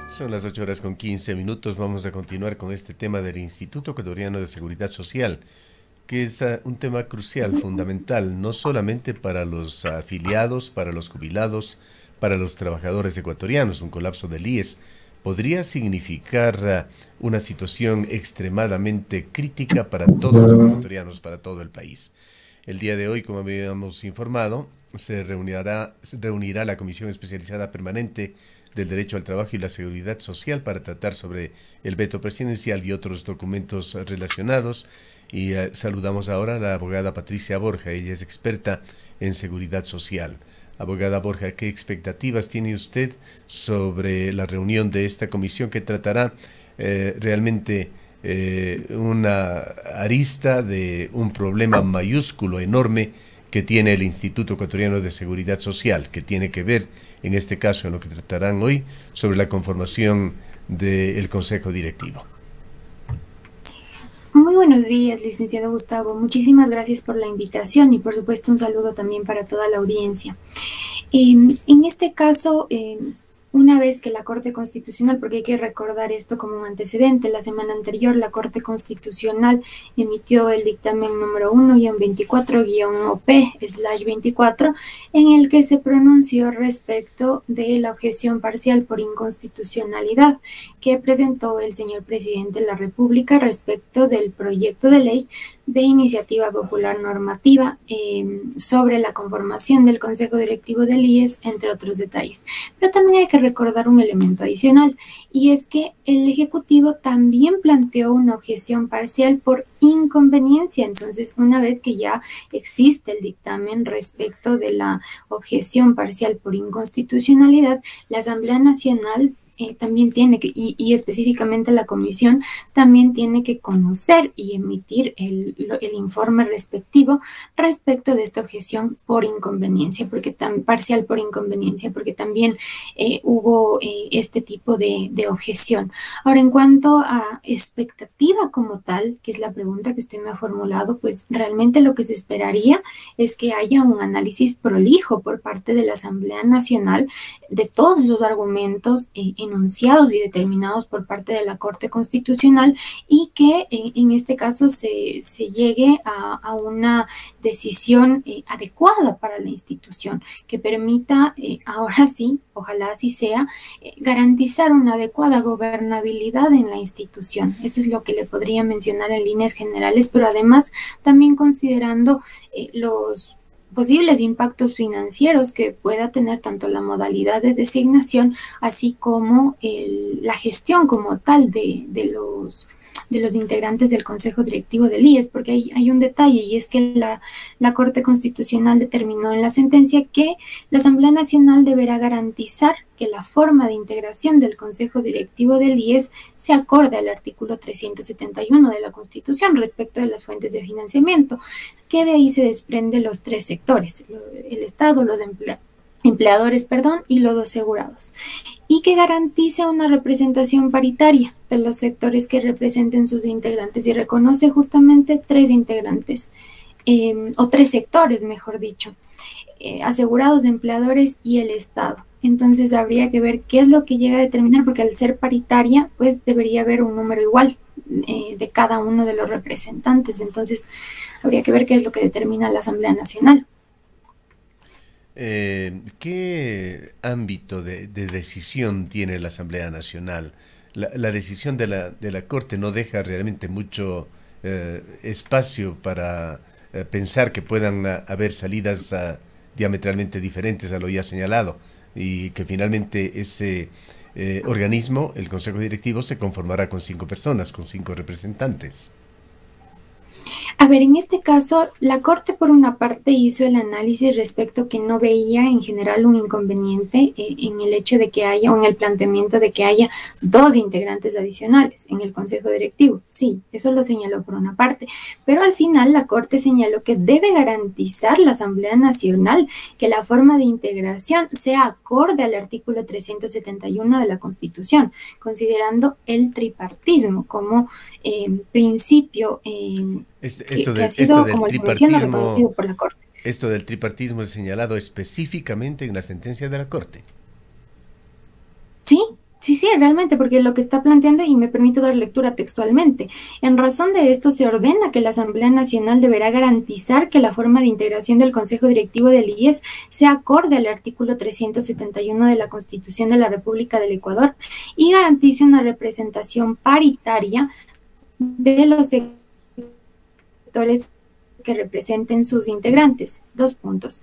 Son las 8:15. Vamos a continuar con este tema del Instituto Ecuatoriano de Seguridad Social, que es un tema crucial, fundamental, no solamente para los afiliados, para los jubilados, para los trabajadores ecuatorianos. Un colapso del IES podría significar una situación extremadamente crítica para todos los ecuatorianos, para todo el país. El día de hoy, como habíamos informado, se reunirá la Comisión Especializada Permanente del Derecho al Trabajo y la Seguridad Social para tratar sobre el veto presidencial y otros documentos relacionados. Y saludamos ahora a la abogada Patricia Borja. Ella es experta en seguridad social. Abogada Borja, ¿qué expectativas tiene usted sobre la reunión de esta comisión que tratará realmente una arista de un problema mayúsculo, enorme, que tiene el Instituto Ecuatoriano de Seguridad Social, que tiene que ver, en este caso, en lo que tratarán hoy, sobre la conformación del Consejo Directivo? Muy buenos días, licenciado Gustavo. Muchísimas gracias por la invitación y, por supuesto, un saludo también para toda la audiencia. En este caso, una vez que la Corte Constitucional, porque hay que recordar esto como un antecedente, la semana anterior la Corte Constitucional emitió el dictamen número 1-24-OP/24, en el que se pronunció respecto de la objeción parcial por inconstitucionalidad que presentó el señor presidente de la República respecto del proyecto de ley de iniciativa popular normativa sobre la conformación del Consejo Directivo del IES, entre otros detalles. Pero también hay que recordar un elemento adicional, y es que el Ejecutivo también planteó una objeción parcial por inconveniencia. Entonces, una vez que ya existe el dictamen respecto de la objeción parcial por inconstitucionalidad, la Asamblea Nacional también tiene que, y específicamente la comisión, también tiene que conocer y emitir el informe respectivo respecto de esta objeción por inconveniencia, parcial por inconveniencia, porque también hubo este tipo de objeción. Ahora, en cuanto a expectativa como tal, que es la pregunta que usted me ha formulado, pues realmente lo que se esperaría es que haya un análisis prolijo por parte de la Asamblea Nacional de todos los argumentos enunciados y determinados por parte de la Corte Constitucional, y que en este caso se llegue a una decisión adecuada para la institución, que permita, ahora sí, ojalá así sea, garantizar una adecuada gobernabilidad en la institución. Eso es lo que le podría mencionar en líneas generales, pero además también considerando los posibles impactos financieros que pueda tener tanto la modalidad de designación, así como la gestión como tal de los integrantes del Consejo Directivo del IES, porque hay un detalle, y es que la Corte Constitucional determinó en la sentencia que la Asamblea Nacional deberá garantizar que la forma de integración del Consejo Directivo del IES se acorde al artículo 371 de la Constitución respecto de las fuentes de financiamiento, que de ahí se desprenden los tres sectores: el Estado, los empleadores, y los asegurados, y que garantice una representación paritaria de los sectores que representen sus integrantes, y reconoce justamente tres integrantes, o tres sectores, mejor dicho: asegurados, empleadores y el Estado. Entonces habría que ver qué es lo que llega a determinar, porque al ser paritaria, pues debería haber un número igual de cada uno de los representantes. Entonces habría que ver qué es lo que determina la Asamblea Nacional. ¿Qué ámbito de decisión tiene la Asamblea Nacional? La decisión de la Corte no deja realmente mucho espacio para pensar que puedan haber salidas diametralmente diferentes a lo ya señalado, y que finalmente ese organismo, el Consejo Directivo, se conformará con 5 personas, con 5 representantes. A ver, en este caso, la Corte por una parte hizo el análisis respecto que no veía en general un inconveniente en el hecho de que haya, o en el planteamiento de que haya dos integrantes adicionales en el Consejo Directivo. Sí, eso lo señaló por una parte, pero al final la Corte señaló que debe garantizar la Asamblea Nacional que la forma de integración sea acorde al artículo 371 de la Constitución, considerando el tripartismo como principio que ha Esto sido, del como les menciono, tripartismo, reconocido por la Corte. esto del tripartismo es señalado específicamente en la sentencia de la Corte. Sí, Sí, sí, realmente, porque lo que está planteando, y me permito dar lectura textualmente, en razón de esto se ordena que la Asamblea Nacional deberá garantizar que la forma de integración del Consejo Directivo del IES sea acorde al artículo 371 de la Constitución de la República del Ecuador y garantice una representación paritaria de los sectores que representen sus integrantes. Dos puntos: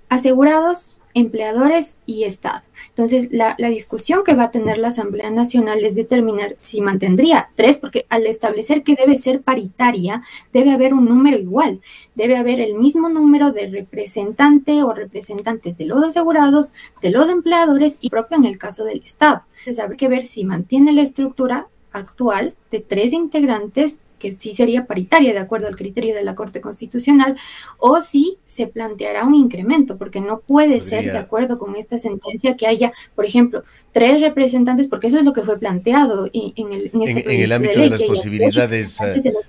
asegurados, empleadores y Estado. Entonces, la discusión que va a tener la Asamblea Nacional es determinar si mantendría tres, porque al establecer que debe ser paritaria, debe haber un número igual, debe haber el mismo número de representante o representantes de los asegurados, de los empleadores y propio en el caso del Estado. Entonces, habrá que ver si mantiene la estructura actual de tres integrantes, que sí sería paritaria de acuerdo al criterio de la Corte Constitucional, o si se planteará un incremento, porque no puede ser de acuerdo con esta sentencia que haya, por ejemplo, tres representantes, porque eso es lo que fue planteado en el ámbito de las posibilidades,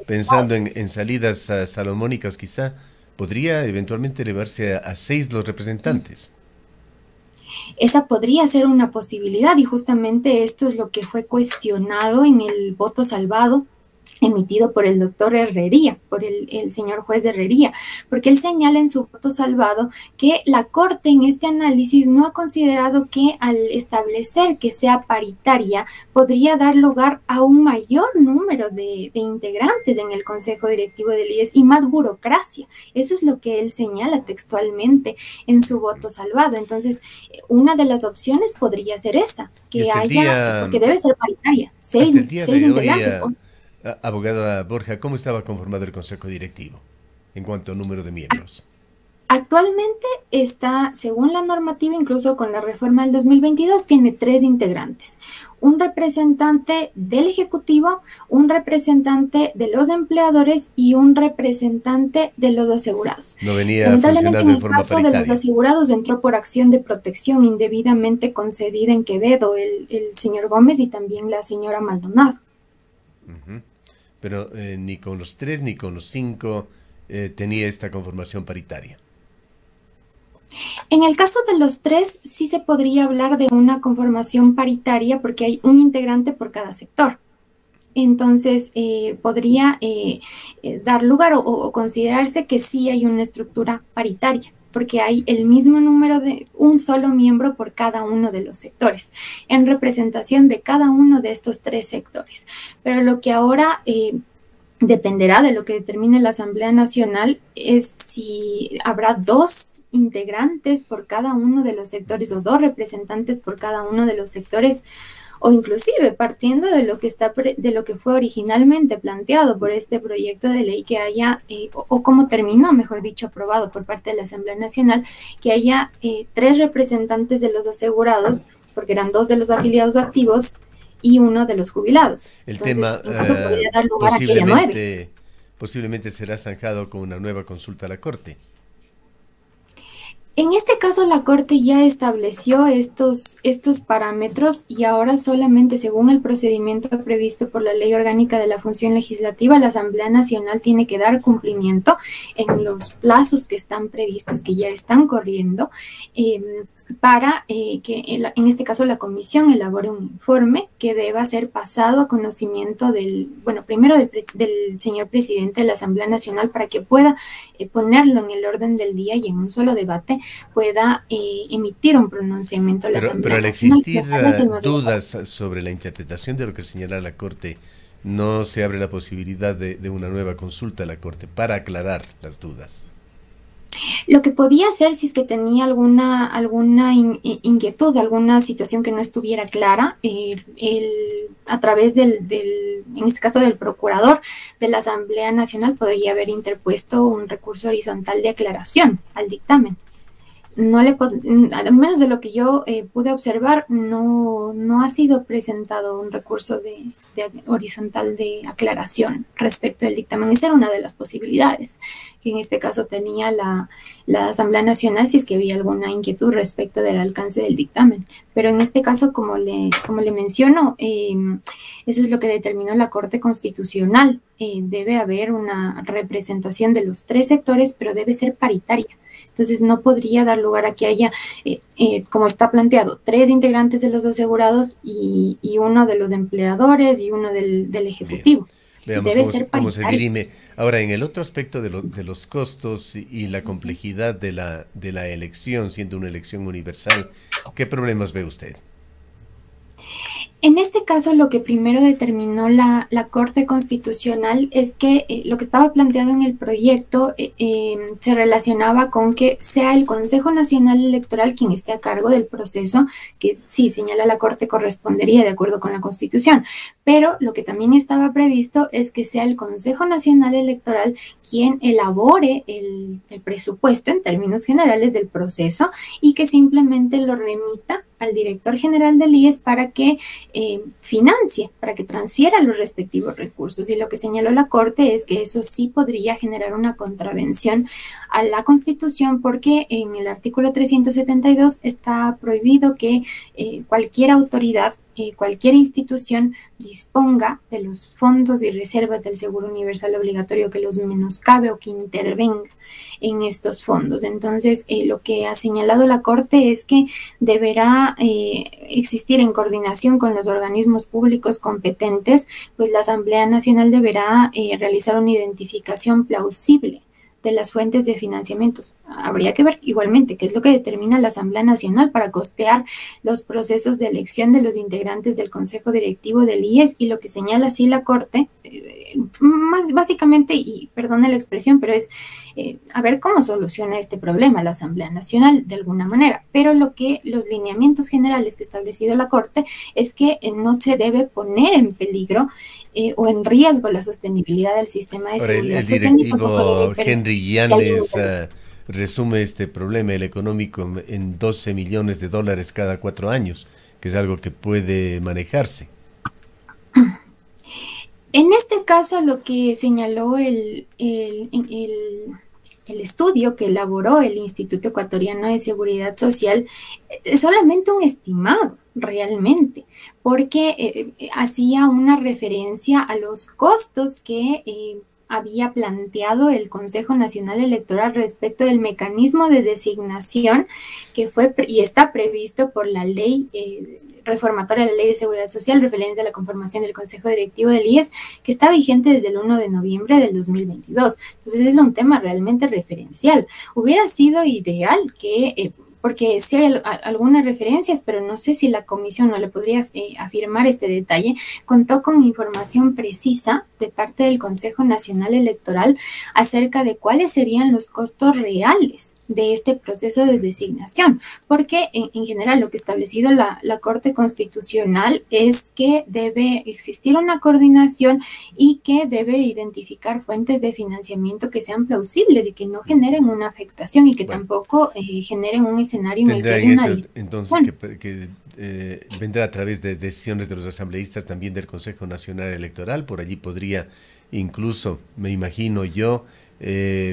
pensando en salidas salomónicas quizá, podría eventualmente elevarse a 6 los representantes. Esa podría ser una posibilidad y justamente esto es lo que fue cuestionado en el voto salvado emitido por el doctor Herrería, por el señor juez Herrería, porque él señala en su voto salvado que la Corte en este análisis no ha considerado que al establecer que sea paritaria podría dar lugar a un mayor número de integrantes en el Consejo Directivo del IES y más burocracia. Eso es lo que él señala textualmente en su voto salvado. Entonces, una de las opciones podría ser esa, que haya, porque debe ser paritaria, seis integrantes. Abogada Borja, ¿cómo estaba conformado el Consejo Directivo en cuanto a número de miembros? Actualmente está, según la normativa, incluso con la reforma del 2022, tiene 3 integrantes. Un representante del Ejecutivo, un representante de los empleadores y un representante de los asegurados. No venía funcionando en forma paritaria. En el caso de los asegurados entró por acción de protección indebidamente concedida en Quevedo el señor Gómez y también la señora Maldonado. Pero ni con los 3 ni con los 5 tenía esta conformación paritaria. En el caso de los 3 sí se podría hablar de una conformación paritaria porque hay un integrante por cada sector. Entonces podría dar lugar o considerarse que sí hay una estructura paritaria, porque hay el mismo número de un solo miembro por cada uno de los sectores, en representación de cada uno de estos 3 sectores. Pero lo que ahora dependerá de lo que determine la Asamblea Nacional es si habrá 2 integrantes por cada uno de los sectores o 2 representantes por cada uno de los sectores, o inclusive partiendo de lo que fue originalmente planteado por este proyecto de ley, que haya, o como terminó, mejor dicho, aprobado por parte de la Asamblea Nacional, que haya 3 representantes de los asegurados, porque eran 2 de los afiliados activos y 1 de los jubilados. El Entonces, tema podría dar lugar a que haya 9. Posiblemente será zanjado con una nueva consulta a la Corte. En este caso, la Corte ya estableció estos parámetros y ahora solamente según el procedimiento previsto por la Ley Orgánica de la Función Legislativa, la Asamblea Nacional tiene que dar cumplimiento en los plazos que están previstos, que ya están corriendo, para que en este caso la comisión elabore un informe que deba ser pasado a conocimiento primero del señor presidente de la Asamblea Nacional, para que pueda ponerlo en el orden del día y en un solo debate pueda emitir un pronunciamiento a la Asamblea Nacional. Pero al existir dudas sobre la interpretación de lo que señala la Corte, ¿no se abre la posibilidad de una nueva consulta a la Corte para aclarar las dudas? Lo que podía hacer, si es que tenía alguna inquietud, alguna situación que no estuviera clara, a través en este caso del procurador de la Asamblea Nacional, podría haber interpuesto un recurso horizontal de aclaración al dictamen. Al menos de lo que yo pude observar, no ha sido presentado un recurso de horizontal de aclaración respecto del dictamen. Esa era una de las posibilidades que en este caso tenía la Asamblea Nacional, si es que había alguna inquietud respecto del alcance del dictamen. Pero en este caso, como le menciono, eso es lo que determinó la Corte Constitucional. Debe haber una representación de los 3 sectores, pero debe ser paritaria. Entonces no podría dar lugar a que haya, como está planteado, 3 integrantes de los asegurados y uno de los empleadores y uno del ejecutivo. Bien. Veamos Debe ser cómo se paritario. dirime. Ahora, en el otro aspecto de los costos y la complejidad de la elección, siendo una elección universal, ¿qué problemas ve usted? En este caso, lo que primero determinó la Corte Constitucional es que lo que estaba planteado en el proyecto se relacionaba con que sea el Consejo Nacional Electoral quien esté a cargo del proceso, que sí, señala la Corte, correspondería de acuerdo con la Constitución, pero lo que también estaba previsto es que sea el Consejo Nacional Electoral quien elabore el presupuesto en términos generales del proceso y que simplemente lo remita al director general del IES para que financie, para que transfiera los respectivos recursos. Y lo que señaló la Corte es que eso sí podría generar una contravención a la Constitución porque en el artículo 372 está prohibido que cualquier autoridad, cualquier institución disponga de los fondos y reservas del Seguro Universal Obligatorio, que los menoscabe o que intervenga en estos fondos. Entonces, lo que ha señalado la Corte es que deberá existir en coordinación con los organismos públicos competentes, pues la Asamblea Nacional deberá realizar una identificación plausible de las fuentes de financiamientos. Habría que ver igualmente qué es lo que determina la Asamblea Nacional para costear los procesos de elección de los integrantes del Consejo Directivo del IES, y lo que señala así la Corte, más básicamente, y perdone la expresión, pero es a ver cómo soluciona este problema la Asamblea Nacional de alguna manera. Pero los lineamientos generales que ha establecido la Corte es que no se debe poner en peligro o en riesgo la sostenibilidad del sistema de Ahora, seguridad el social. directivo Henry Llanes resume este problema, el económico, en 12 millones de dólares cada 4 años, que es algo que puede manejarse. En este caso, lo que señaló el estudio que elaboró el Instituto Ecuatoriano de Seguridad Social es solamente un estimado, realmente, porque hacía una referencia a los costos que había planteado el Consejo Nacional Electoral respecto del mecanismo de designación que fue y está previsto por la ley reformatoria de la Ley de Seguridad Social referente a la conformación del Consejo Directivo del IES, que está vigente desde el 1 de noviembre del 2022. Entonces es un tema realmente referencial. Hubiera sido ideal que porque sí hay algunas referencias, pero no sé si la comisión, no le podría afirmar este detalle, contó con información precisa de parte del Consejo Nacional Electoral acerca de cuáles serían los costos reales de este proceso de designación, porque en general lo que ha establecido la Corte Constitucional es que debe existir una coordinación y que debe identificar fuentes de financiamiento que sean plausibles y que no generen una afectación y que tampoco generen un escenario en el que haya una entonces que vendrá a través de decisiones de los asambleístas también del Consejo Nacional Electoral. Por allí podría incluso, me imagino yo,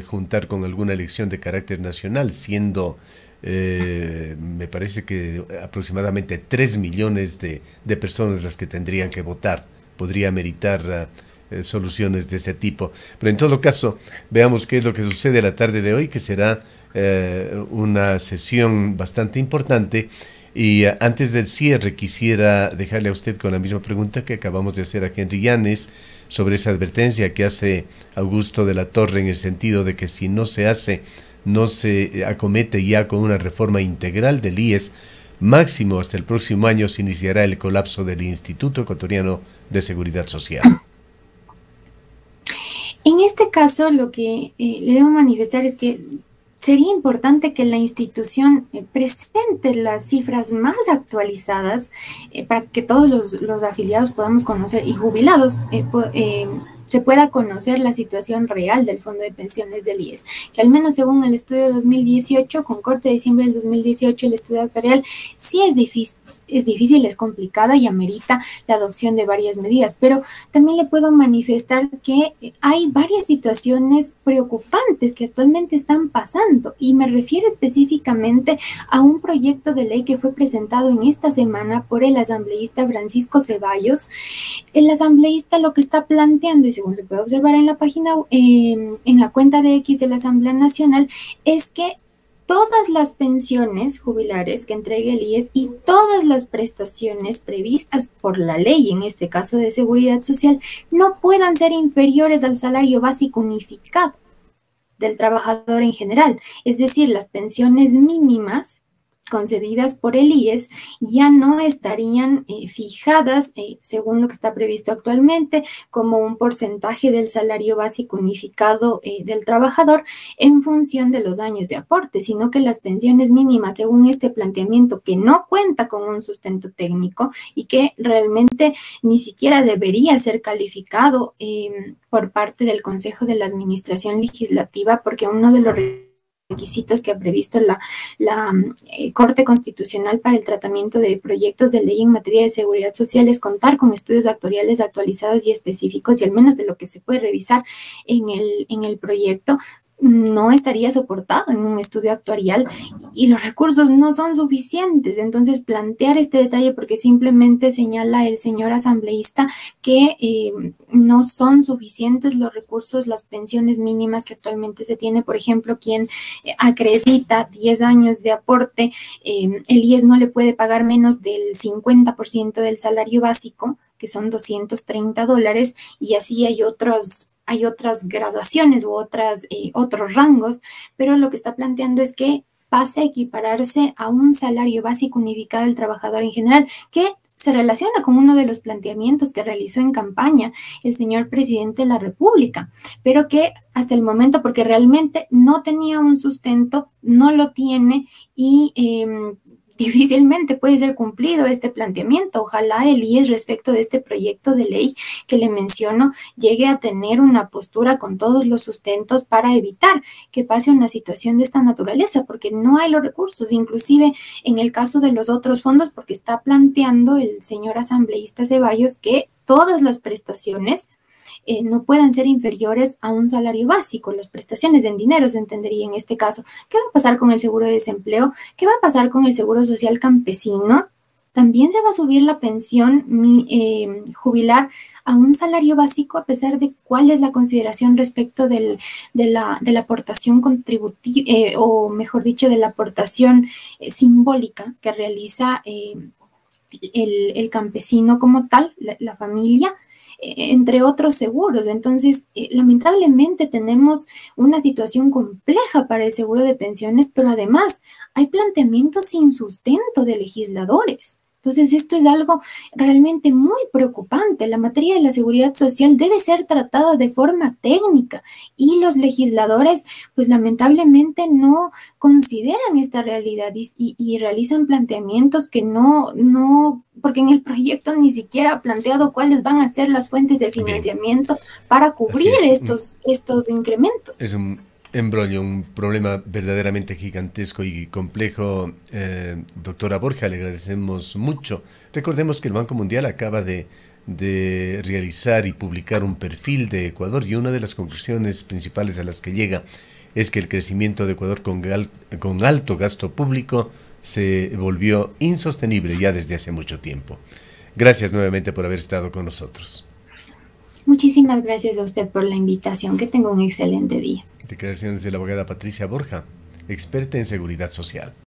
juntar con alguna elección de carácter nacional, siendo me parece que aproximadamente 3 millones de personas las que tendrían que votar. Podría meritar soluciones de ese tipo. Pero en todo caso, veamos qué es lo que sucede la tarde de hoy, que será una sesión bastante importante. Y antes del cierre quisiera dejarle a usted con la misma pregunta que acabamos de hacer a Henry Llanes sobre esa advertencia que hace Augusto de la Torre, en el sentido de que si no se hace, no se acomete ya con una reforma integral del IES, máximo hasta el próximo año se iniciará el colapso del Instituto Ecuatoriano de Seguridad Social. En este caso, lo que le debo manifestar es que sería importante que la institución presente las cifras más actualizadas para que todos los afiliados podamos conocer y jubilados se pueda conocer la situación real del Fondo de Pensiones del IES, que al menos según el estudio de 2018, con corte de diciembre del 2018, el estudio actuarial sí es difícil, es complicada y amerita la adopción de varias medidas, pero también le puedo manifestar que hay varias situaciones preocupantes que actualmente están pasando, y me refiero específicamente a un proyecto de ley que fue presentado en esta semana por el asambleísta Francisco Ceballos. El asambleísta lo que está planteando, y según se puede observar en la página, en la cuenta de X de la Asamblea Nacional, es que todas las pensiones jubilares que entregue el IES y todas las prestaciones previstas por la ley, en este caso de seguridad social, no puedan ser inferiores al salario básico unificado del trabajador en general. Es decir, las pensiones mínimas concedidas por el IES ya no estarían fijadas, según lo que está previsto actualmente, como un porcentaje del salario básico unificado del trabajador en función de los años de aporte, sino que las pensiones mínimas, según este planteamiento que no cuenta con un sustento técnico y que realmente ni siquiera debería ser calificado por parte del Consejo de la Administración Legislativa, porque uno de los requisitos que ha previsto la Corte Constitucional para el tratamiento de proyectos de ley en materia de seguridad social es contar con estudios actuariales actualizados y específicos, y al menos de lo que se puede revisar en el proyecto, no estaría soportado en un estudio actuarial y los recursos no son suficientes. Entonces, plantear este detalle porque simplemente señala el señor asambleísta que no son suficientes los recursos, las pensiones mínimas que actualmente se tiene. Por ejemplo, quien acredita 10 años de aporte, el IES no le puede pagar menos del 50% del salario básico, que son $230, y así hay otras graduaciones u otros rangos, pero lo que está planteando es que pase a equipararse a un salario básico unificado del trabajador en general, que se relaciona con uno de los planteamientos que realizó en campaña el señor presidente de la República, pero que hasta el momento, porque realmente no tenía un sustento, no lo tiene y difícilmente puede ser cumplido este planteamiento. Ojalá el IES respecto de este proyecto de ley que le menciono llegue a tener una postura con todos los sustentos para evitar que pase una situación de esta naturaleza, porque no hay los recursos, inclusive en el caso de los otros fondos, porque está planteando el señor asambleísta Ceballos que todas las prestaciones no puedan ser inferiores a un salario básico. Las prestaciones en dinero se entendería en este caso. ¿Qué va a pasar con el seguro de desempleo? ¿Qué va a pasar con el seguro social campesino? También se va a subir la pensión jubilar a un salario básico, a pesar de cuál es la consideración respecto de la aportación contributiva, o mejor dicho, de la aportación simbólica que realiza el campesino como tal, la familia, entre otros seguros. Entonces, lamentablemente tenemos una situación compleja para el seguro de pensiones, pero además hay planteamientos sin sustento de legisladores. Entonces, esto es algo realmente muy preocupante. La materia de la seguridad social debe ser tratada de forma técnica y los legisladores, pues lamentablemente no consideran esta realidad y realizan planteamientos que no, porque en el proyecto ni siquiera ha planteado cuáles van a ser las fuentes de financiamiento para cubrir estos incrementos. Es un embrollo, un problema verdaderamente gigantesco y complejo. Doctora Borja, le agradecemos mucho. Recordemos que el Banco Mundial acaba de realizar y publicar un perfil de Ecuador, y una de las conclusiones principales a las que llega es que el crecimiento de Ecuador con alto gasto público se volvió insostenible ya desde hace mucho tiempo. Gracias nuevamente por haber estado con nosotros. Muchísimas gracias a usted por la invitación. Que tenga un excelente día. Declaraciones de la abogada Patricia Borja, experta en seguridad social.